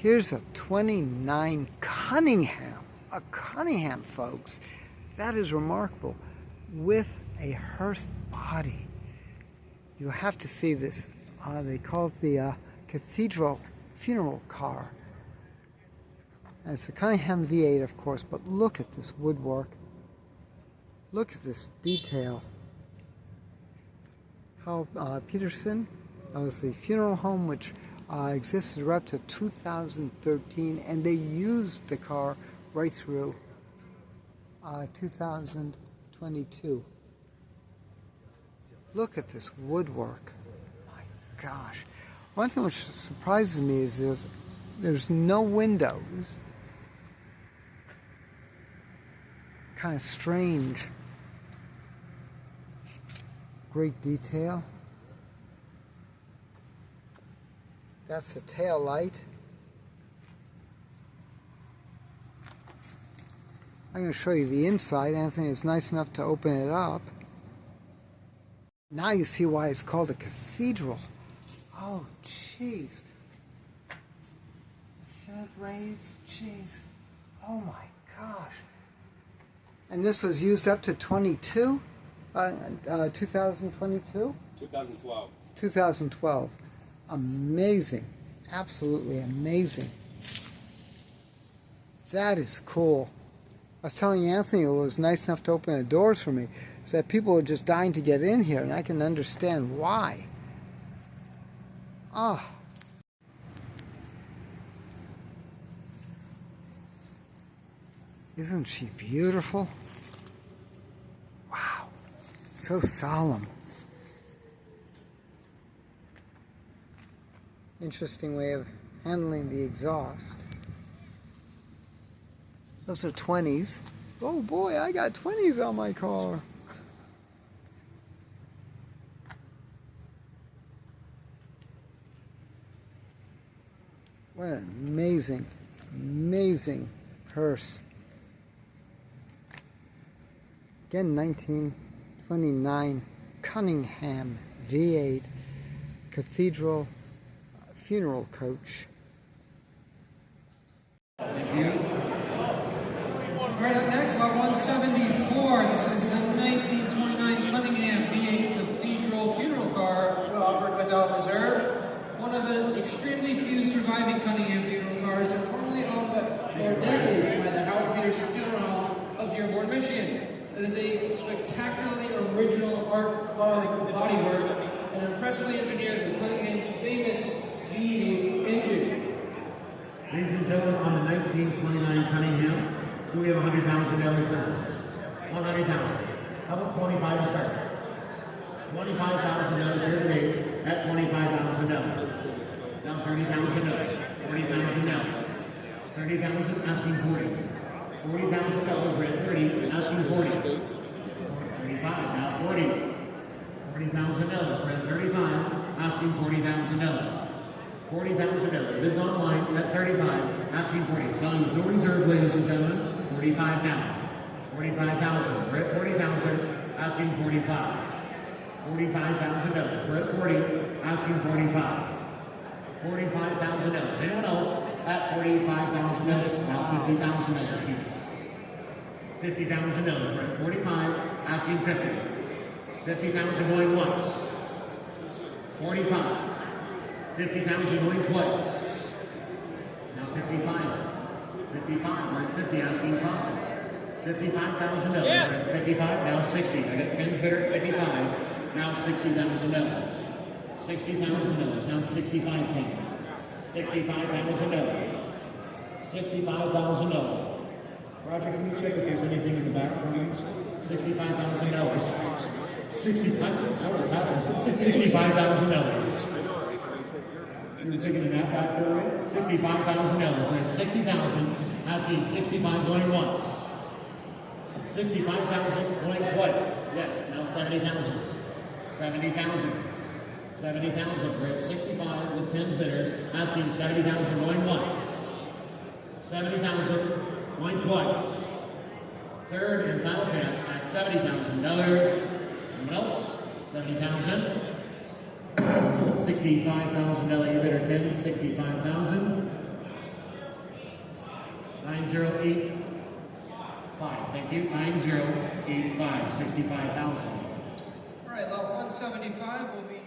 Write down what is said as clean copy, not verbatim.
Here's a 29 Cunningham. A Cunningham, folks. That is remarkable. With a hearse body. You have to see this. They call it the Cathedral funeral car. And it's a Cunningham V8, of course, but look at this woodwork. Look at this detail. How Peterson, that was the funeral home which existed right up to 2013, and they used the car right through 2022. Look at this woodwork. My gosh. One thing which surprises me is there's no windows. Kind of strange. Great detail. That's the tail light. I'm going to show you the inside. Anthony is nice enough to open it up. Now you see why it's called a cathedral. Oh, jeez. Felt rays, jeez. Oh my gosh. And this was used up to 2022? 2022? 2012. 2012. Amazing. Absolutely amazing. That is cool. I was telling Anthony, who was nice enough to open the doors for me, is that people are just dying to get in here, and I can understand why. Ah. Isn't she beautiful? Wow. So solemn. Interesting way of handling the exhaust. Those are 20s. Oh boy, I got 20s on my car. What an amazing, amazing hearse. Again, 1929 Cunningham V8 Cathedral funeral coach. Thank you. All right, up next, lot 174. This is the 1929 Cunningham V8 Cathedral funeral car, offered without reserve. One of the extremely few surviving Cunningham funeral cars, and formerly owned for decades by the Howard Peterson Funeral Home of Dearborn, Michigan. It is a spectacularly original art bodywork and impressively engineered with Cunningham's famous V8 engine. Ladies and gentlemen, on the 1929 Cunningham, we have $100,000 for 100,000. How about 25 to start? $25,000 here today at $25,000. Now $30,000. $40,000. $30,000 asking $40. $40,000 we're at 30, asking 40. 35, now 40. $40,000 we're at 35, asking $40,000. $40,000. Bids online at 35, asking 40. Selling with no reserve, ladies and gentlemen. 45 down. 45,000. We're at 40,000, asking 45. $45,000. We're at 40, asking 45. $45,000. Anyone else at $45,000? Now $50,000. $50,000. We're at 45, asking 50. $50,000 going once. 45. $50,000 going twice. Now 55. 55. We're at 50, asking 5. $55,000. Yes. 55. Now 60. I got pins bidder at 55. Now $60,000. $60,000. Now 65 pins. $65,000. $65,000. Roger, can you check if there's anything in the back for you? $65,000. $65,000. You're taking a nap back there, right? $65,000. We're at 60,000, asking 65 going once. 65,000 going twice. Yes, now 70,000. 70,000. 70,000. We're at 65 with pins bidder, asking 70,000 going once. 70,000 going twice. Third and final chance at $70,000. Anyone else? 70,000. $65,000 bidder 10, 65,000. 9085. Thank you. 9085. 65,000. All right, lot 175 will be